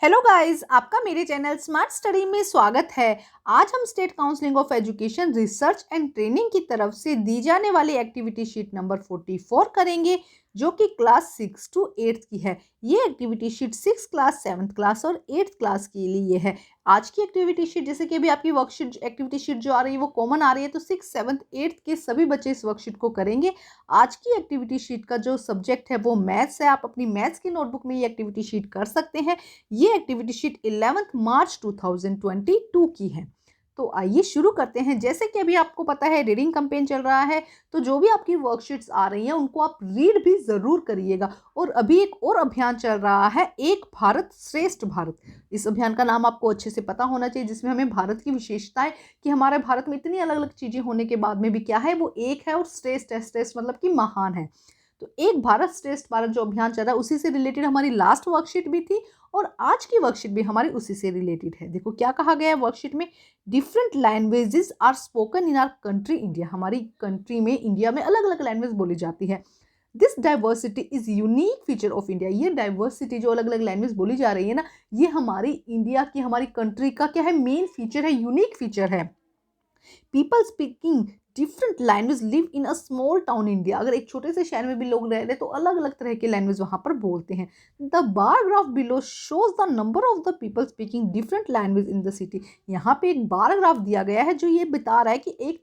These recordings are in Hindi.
हेलो गाइस, आपका मेरे चैनल स्मार्ट स्टडी में स्वागत है। आज हम state counselling of education research and training की तरफ से दी जाने वाली एक्टिविटी शीट नंबर 44 करेंगे, जो कि क्लास 6 to 8 की है। ये activity sheet 6 class, 7th class और 8th क्लास के लिए है। आज की एक्टिविटी शीट, जैसे कि अभी आपकी वर्कशीट एक्टिविटी शीट जो आ रही है वो कॉमन आ रही है, तो 6, 7th, 8th के सभी बच्चे इस वर्कशीट को करेंगे। आज की एक्टिविटी शीट का जो सब्जेक्ट है वो मैथ्स है। आप अपनी मैथ्स की नोटबुक में ये एक्टिविटी शीट कर सकते हैं। ये एक्टिविटी शीट 11 मार्च 2022 की है। तो आइए शुरू करते हैं। जैसे कि अभी आपको पता है रीडिंग कैंपेन चल रहा है, तो जो भी आपकी वर्कशीट्स आ रही हैं उनको आप रीड भी ज़रूर करिएगा। और अभी एक और अभियान चल रहा है, एक भारत श्रेष्ठ भारत। इस अभियान का नाम आपको अच्छे से पता होना चाहिए, जिसमें हमें भारत की विशेषताएं, कि हमारे भारत में इतनी अलग अलग चीज़ें होने के बाद में भी क्या है, वो एक है और श्रेष्ठ है। श्रेष्ठ मतलब कि महान है। तो एक भारत श्रेष्ठ भारत जो अभियान चल रहा है, उसी से रिलेटेड हमारी लास्ट वर्कशीट भी थी और आज की वर्कशीट भी हमारी उसी से रिलेटेड है। देखो क्या कहा गया है वर्कशीट में, different languages are spoken in our country India. हमारी कंट्री में, इंडिया में अलग अलग लैंग्वेज बोली जाती है। This diversity is unique feature of India. ये डाइवर्सिटी, जो अलग अलग लैंग्वेज बोली जा रही है ना, ये हमारी इंडिया की, हमारी कंट्री का क्या है, मेन फीचर है, यूनिक फीचर है। People speaking different language live in a small town India. अगर एक छोटे से शहर में भी लोग रह रहे तो अलग अलग तरह के लैंग्वेज वहां पर बोलते हैं। The bar graph below shows the number of the people speaking different language in the city. यहाँ पे एक बार ग्राफ दिया गया है जो ये बता रहा है कि एक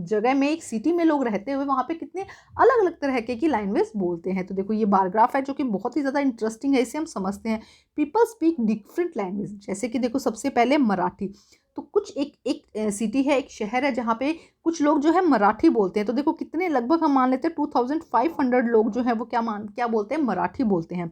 जगह में, एक सिटी में लोग रहते हुए वहां पे कितने अलग अलग तरह की लैंग्वेज बोलते हैं। तो देखो ये बार ग्राफ है जो कि बहुत ही ज़्यादा इंटरेस्टिंग है, इसे हम समझते हैं। पीपल स्पीक डिफरेंट लैंग्वेज, जैसे कि देखो सबसे पहले मराठी। तो कुछ एक सिटी है, एक शहर है जहाँ पे कुछ लोग जो है मराठी बोलते हैं। तो देखो कितने, लगभग हम मान लेते हैं 2500 लोग जो है वो क्या बोलते हैं, मराठी बोलते हैं।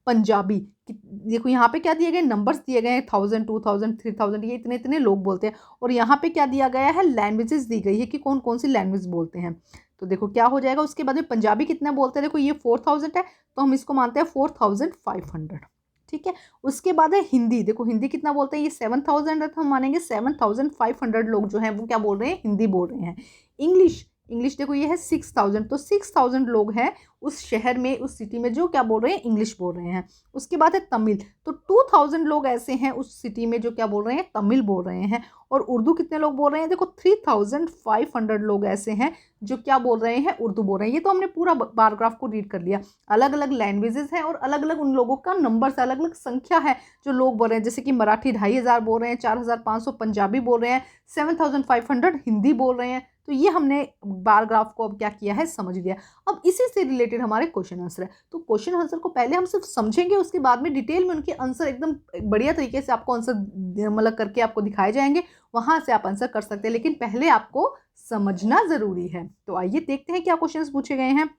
पंजाबी, देखो यहाँ पे क्या दिए गए, नंबर्स दिए गए हैं, 1000, 2000, 3000, ये इतने इतने लोग बोलते हैं। और यहाँ पे क्या दिया गया है, लैंग्वेजेस दी गई है कि कौन कौन सी लैंग्वेज बोलते हैं। तो देखो क्या हो जाएगा, उसके बाद में पंजाबी कितना बोलते हैं, देखो ये 4000 है, तो हम इसको मानते हैं 4500। ठीक है। उसके बाद है हिंदी। देखो हिंदी कितना बोलते हैं, ये 7000 है, तो हम मानेंगे 7500 लोग जो हैं वो क्या बोल रहे हैं, हिंदी बोल रहे हैं। इंग्लिश, इंग्लिश देखो ये है 6000, तो 6000 लोग हैं उस शहर में, उस सिटी में, जो क्या बोल रहे हैं, इंग्लिश बोल रहे हैं। उसके बाद है तमिल। तो 2000 लोग ऐसे हैं उस सिटी में जो क्या बोल रहे हैं, तमिल बोल रहे हैं। और उर्दू कितने लोग बोल रहे हैं, देखो 3500 लोग ऐसे हैं जो क्या बोल रहे हैं, उर्दू बोल रहे हैं। ये तो हमने पूरा बारग्राफ को रीड कर लिया। अलग अलग लैंग्वेजेस हैं और अलग अलग उन लोगों का नंबर से, अलग अलग संख्या है जो लोग बोल रहे हैं। जैसे कि मराठी 2500 बोल रहे हैं, 4500 पंजाबी बोल रहे हैं, 7500 हिंदी बोल रहे हैं। तो ये हमने बार ग्राफ को अब क्या किया है, समझ लिया। अब इसी से रिलेटेड हमारे क्वेश्चन आंसर है। तो क्वेश्चन आंसर को पहले हम सिर्फ समझेंगे, उसके बाद में डिटेल में उनके आंसर एकदम बढ़िया तरीके से आपको आंसर मतलब करके आपको दिखाए जाएंगे। वहां से आप आंसर कर सकते हैं, लेकिन पहले आपको समझना जरूरी है। तो आइए देखते हैं क्या क्वेश्चन पूछे गए हैं।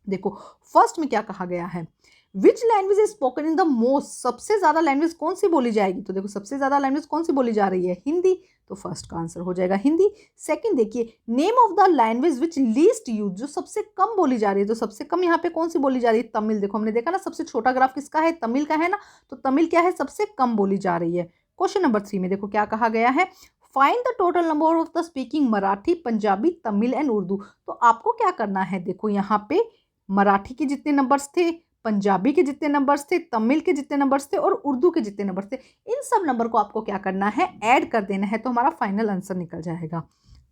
देखो फर्स्ट में क्या कहा गया है, which language is spoken in the most. सबसे ज्यादा लैंग्वेज कौन सी बोली जाएगी, तो देखो सबसे ज्यादा लैंग्वेज कौन सी बोली जा रही है, हिंदी। तो फर्स्ट का आंसर हो जाएगा हिंदी। सेकंड देखिए, name of the language which least use, जो सबसे कम बोली जा रही है। तो सबसे कम यहाँ पे कौन सी बोली जा रही है, तमिल। देखो हमने देखा ना, सबसे छोटा ग्राफ किसका है, तमिल का है ना। तो तमिल क्या है, सबसे कम बोली जा रही है। क्वेश्चन नंबर 3 में देखो क्या कहा गया है, find the total number of the speaking Marathi, Punjabi, Tamil and Urdu. तो आपको क्या करना है, देखो यहाँ पे मराठी के जितने नंबर्स थे, पंजाबी के जितने नंबर्स थे, तमिल के जितने नंबर्स थे और उर्दू के जितने नंबर्स थे, इन सब नंबर को आपको क्या करना है, ऐड कर देना है। तो हमारा फाइनल आंसर निकल जाएगा।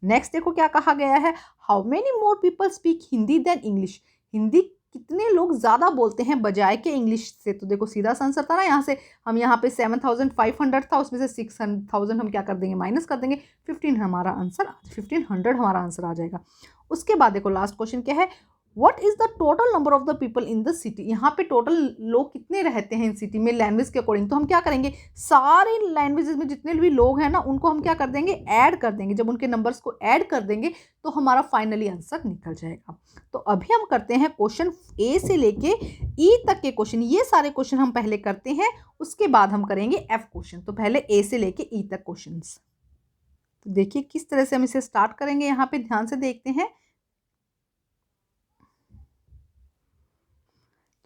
नेक्स्ट देखो क्या कहा गया है, how many more people speak Hindi than English. Hindi कितने लोग ज्यादा बोलते हैं बजाय के इंग्लिश से। तो देखो सीधा सा आंसर था ना, यहाँ से हम यहाँ पे 7500 था, उसमें से 6000 हम क्या कर देंगे, माइनस कर देंगे। 1500 हमारा आंसर आ जाएगा। उसके बाद देखो लास्ट क्वेश्चन क्या है, what is the total number of the people in the city. यहाँ पे टोटल लोग कितने रहते हैं इन सिटी में लैंग्वेज के अकॉर्डिंग। तो हम क्या करेंगे, सारे लैंग्वेजेस में जितने भी लोग हैं ना, उनको हम क्या कर देंगे, ऐड कर देंगे। जब उनके नंबर्स को ऐड कर देंगे तो हमारा फाइनली आंसर निकल जाएगा। तो अभी हम करते हैं क्वेश्चन ए से लेके ई तक के क्वेश्चन। ये सारे क्वेश्चन हम पहले करते हैं, उसके बाद हम करेंगे एफ क्वेश्चन। तो पहले ए से लेके ई तक क्वेश्चन। तो देखिए किस तरह से हम इसे स्टार्ट करेंगे, यहाँ पे ध्यान से देखते हैं।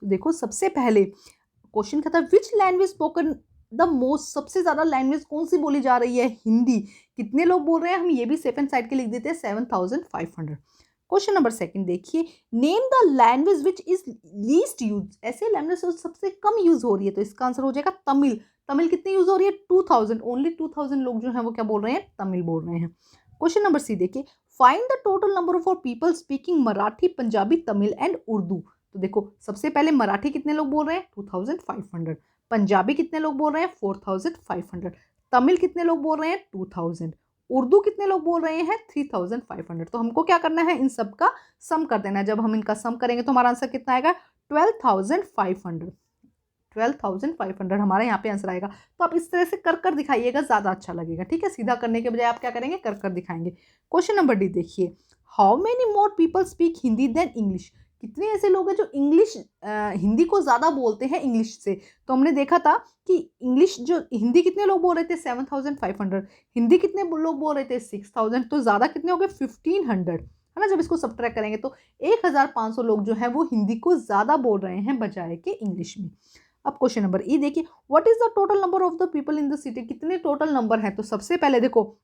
तो देखो सबसे पहले क्वेश्चन क्या था, which language spoken the most. सबसे ज्यादा लैंग्वेज कौन सी बोली जा रही है, हिंदी। कितने लोग बोल रहे हैं, हम ये भी सेकंड साइड के लिख देते हैं, 7500। क्वेश्चन नंबर सेकंड देखिए, name the language which is least use. ऐसे लैंग्वेज सबसे कम यूज हो रही है, तो इसका आंसर हो जाएगा तमिल। तमिल कितनी यूज हो रही है? 2000, ओनली 2000 लोग जो है वो क्या बोल रहे हैं? तमिल बोल रहे हैं। क्वेश्चन नंबर सी देखिए, find the total number of people speaking Marathi, Punjabi, Tamil and Urdu. तो देखो सबसे पहले मराठी कितने लोग बोल रहे हैं? 2500। पंजाबी कितने लोग बोल रहे हैं? 4500। तमिल कितने लोग बोल रहे हैं? 2000। उर्दू कितने लोग बोल रहे हैं? 3500। तो हमको क्या करना है? इन सब का सम कर देना है। जब हम इनका सम करेंगे तो हमारा आंसर कितना आएगा? 12,500। 12,500 हमारा यहाँ पे आंसर आएगा। तो आप इस तरह से कर कर दिखाइएगा, ज्यादा अच्छा लगेगा। ठीक है, सीधा करने के बजाय आप क्या करेंगे? कर कर दिखाएंगे। क्वेश्चन नंबर डी देखिए, how many more people speak Hindi than English. कितने ऐसे लोग हैं जो इंग्लिश हिंदी को ज्यादा बोलते हैं इंग्लिश से? तो हमने देखा था कि इंग्लिश जो हिंदी कितने लोग बोल रहे थे? 7,500। हिंदी कितने लोग बोल रहे थे? 6,000। तो ज्यादा कितने हो गए? 1,500, है ना। जब इसको सब्ट्रैक्ट करेंगे तो 1,500 लोग जो है वो हिंदी को ज्यादा बोल रहे हैं बजाय के इंग्लिश में। अब क्वेश्चन नंबर ई देखिए, what is the total number of the people in the city. कितने टोटल नंबर हैं? तो सबसे पहले देखो,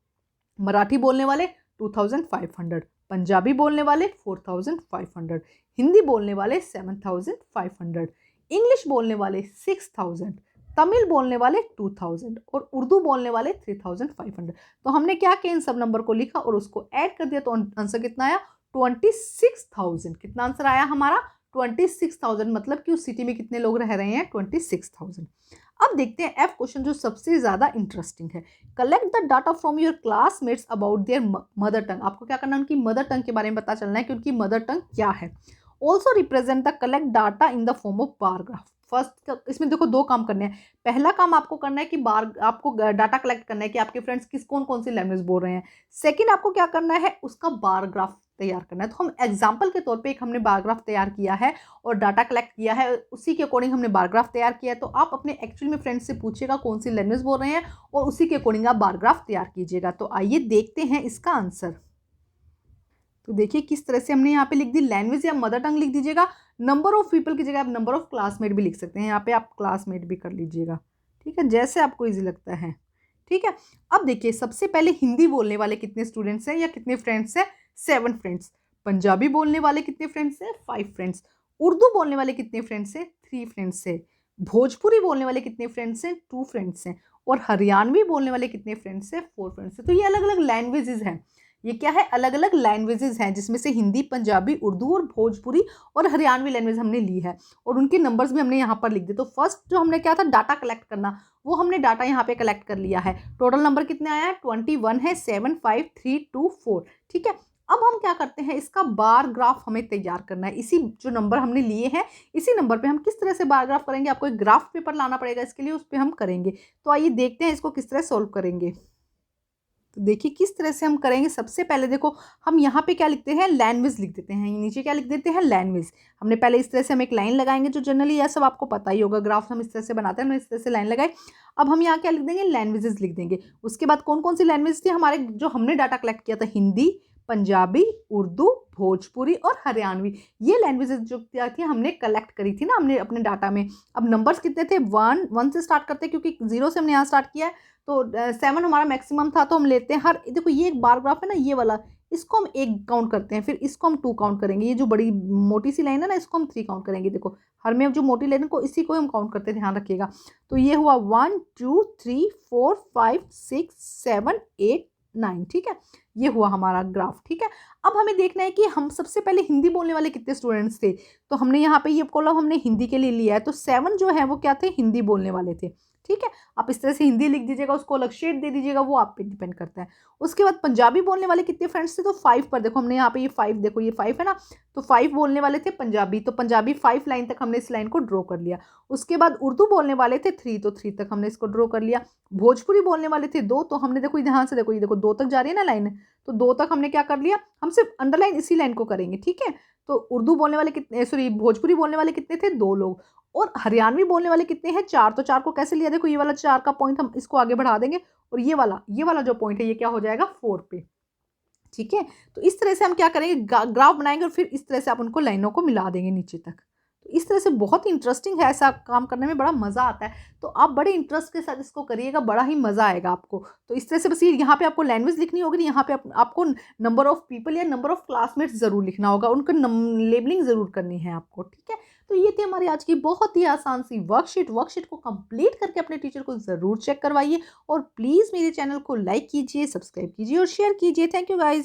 मराठी बोलने वाले 2500, पंजाबी बोलने वाले 4500, हिंदी बोलने वाले 7500, इंग्लिश बोलने वाले 6000, तमिल बोलने वाले 2000 और उर्दू बोलने वाले 3500। तो हमने क्या किया? इन सब नंबर को लिखा और उसको ऐड कर दिया, तो आंसर कितना आया? 26,000। कितना आंसर आया हमारा? 26,000। मतलब कि उस सिटी में कितने लोग रह रहे हैं? 26,000। अब देखते हैं एफ क्वेश्चन, जो सबसे ज्यादा इंटरेस्टिंग है। Collect the data from your classmates about their mother tongue. आपको क्या करना है? उनकी मदर टंग के बारे में पता चलना है कि उनकी मदर टंग क्या है। Also represent the collect data in the form of bar graph. First इसमें देखो दो काम करने हैं। पहला काम आपको करना है कि आपको डाटा कलेक्ट करना है कि आपके फ्रेंड्स कौन कौन सी लैंग्वेज बोल रहे हैं। सेकंड आपको क्या करना है? उसका बार ग्राफ तैयार करना है। तो हम एग्जाम्पल के तौर पे एक हमने बार ग्राफ तैयार किया है और डाटा कलेक्ट किया है, उसी के अकॉर्डिंग हमने बार ग्राफ तैयार किया है। तो आप अपने एक्चुअल में फ्रेंड्स से पूछिएगा कौन सी लैंग्वेज बोल रहे हैं और उसी के अकॉर्डिंग आप बार ग्राफ तैयार कीजिएगा। तो आइए देखते हैं इसका आंसर। तो देखिए किस तरह से हमने यहाँ पे लिख दी, लैंग्वेज या मदर टंग लिख दीजिएगा। नंबर ऑफ पीपल की जगह आप नंबर ऑफ क्लासमेट भी लिख सकते हैं, यहाँ पे आप क्लासमेट भी कर लीजिएगा। ठीक है, जैसे आपको इजी लगता है। ठीक है, अब देखिए सबसे पहले हिंदी बोलने वाले कितने स्टूडेंट्स हैं या कितने फ्रेंड्स हैं? 7 फ्रेंड्स। पंजाबी बोलने वाले कितने फ्रेंड्स हैं? 5 फ्रेंड्स। उर्दू बोलने वाले कितने फ्रेंड्स हैं? 3 फ्रेंड्स हैं। भोजपुरी बोलने वाले कितने फ्रेंड्स हैं? 2 फ्रेंड्स हैं। और हरियाणवी बोलने वाले कितने फ्रेंड्स हैं? 4 फ्रेंड्स हैं। तो ये अलग अलग लैंग्वेजेस हैं। ये क्या है? अलग अलग लैंग्वेजेस हैं, जिसमें से हिंदी, पंजाबी, उर्दू और भोजपुरी और हरियाणवी लैंग्वेज हमने ली है और उनके नंबर्स भी हमने यहाँ पर लिख दिए। तो फर्स्ट जो हमने क्या था? डाटा कलेक्ट करना, वो हमने डाटा यहाँ पे कलेक्ट कर लिया है। टोटल नंबर कितने आया है? 21 है, 7, 5, 3, 2, 4। ठीक है, अब हम क्या करते हैं? इसका बार ग्राफ हमें तैयार करना है। इसी जो नंबर हमने लिए हैं इसी नंबर पे हम किस तरह से बार ग्राफ करेंगे, आपको एक ग्राफ पेपर लाना पड़ेगा इसके लिए, उस पर हम करेंगे। तो आइए देखते हैं इसको किस तरह सोल्व करेंगे। तो देखिए किस तरह से हम करेंगे। सबसे पहले देखो हम यहाँ पे क्या लिखते हैं? लैंग्वेज लिख देते हैं। नीचे क्या लिख देते हैं? लैंग्वेज। हमने पहले इस तरह से हम एक लाइन लगाएंगे, जो जनरली यह सब आपको पता ही होगा, ग्राफ हम इस तरह से बनाते हैं। हमने इस तरह से लाइन लगाई। अब हम यहाँ क्या लिख देंगे? लैंग्वेजेस लिख देंगे। उसके बाद कौन कौन सी लैंग्वेज थी हमारे, जो हमने डाटा कलेक्ट किया था? हिंदी, पंजाबी, उर्दू, भोजपुरी और हरियाणवी। ये लैंग्वेजेस जो क्या थी हमने कलेक्ट करी थी ना हमने अपने डाटा में। अब नंबर्स कितने थे? 1 से स्टार्ट करते हैं, क्योंकि 0 से हमने यहाँ स्टार्ट किया है। तो 7 हमारा मैक्सिमम था, तो हम लेते हैं हर, देखो ये एक बार ग्राफ है ना, ये वाला, इसको हम 1 काउंट करते हैं, फिर इसको हम 2 काउंट करेंगे। ये जो बड़ी मोटी सी लाइन है ना, इसको हम 3 काउंट करेंगे। देखो हर में जो मोटी लाइन को, इसी को हम काउंट करते हैं, ध्यान रखिएगा। तो ये हुआ 1 2 3 4 5 6 7 8 9। ठीक है, ये हुआ हमारा ग्राफ। ठीक है, अब हमें देखना है कि हम सबसे पहले हिंदी बोलने वाले कितने स्टूडेंट्स थे। तो हमने यहाँ पे ये कॉलम हमने हिंदी के लिए लिया है, तो 7 जो है वो क्या थे? हिंदी बोलने वाले थे। ठीक है, आप इस तरह से हिंदी लिख दीजिएगा, उसको अलग शेड दे दीजिएगा, वो आप पे डिपेंड करता है। उसके बाद पंजाबी बोलने वाले कितने फ्रेंड्स थे? तो 5 पर देखो हमने यहाँ पे ये 5, देखो ये 5 है ना, तो 5 बोलने वाले थे पंजाबी। तो पंजाबी 5 लाइन तक हमने इस लाइन को ड्रॉ कर लिया। उसके बाद उर्दू बोलने वाले थे 3, तो 3 तक हमने इसको ड्रॉ कर लिया। भोजपुरी बोलने वाले थे 2, तो हमने देखो ध्यान से देखो, ये देखो 2 तक जा रही है ना लाइन, तो 2 तक हमने क्या कर लिया? हम सिर्फ अंडरलाइन इसी लाइन को करेंगे। ठीक है, तो उर्दू बोलने वाले कितने, सॉरी भोजपुरी बोलने वाले कितने थे? 2 लोग। और हरियाणवी बोलने वाले कितने हैं? 4। तो 4 को कैसे लिया? देखो ये वाला 4 का पॉइंट हम इसको आगे बढ़ा देंगे और ये वाला जो पॉइंट है ये क्या हो जाएगा? 4 पे। ठीक है, तो इस तरह से हम क्या करेंगे? ग्राफ बनाएंगे और फिर इस तरह से आप उनको लाइनों को मिला देंगे नीचे तक। तो इस तरह से बहुत इंटरेस्टिंग है, ऐसा काम करने में बड़ा मज़ा आता है। तो आप बड़े इंटरेस्ट के साथ इसको करिएगा, बड़ा ही मज़ा आएगा आपको। तो इस तरह से बस ये यहाँ पे आपको लैंग्वेज लिखनी होगी, यहाँ पे आपको नंबर ऑफ पीपल या नंबर ऑफ क्लासमेट्स ज़रूर लिखना होगा, उनका लेबलिंग ज़रूर करनी है आपको, ठीक है। तो ये थी हमारी आज की बहुत ही आसान सी वर्कशीट को कंप्लीट करके अपने टीचर को ज़रूर चेक करवाइए और प्लीज़ मेरे चैनल को लाइक कीजिए, सब्सक्राइब कीजिए और शेयर कीजिए। Thank you guys.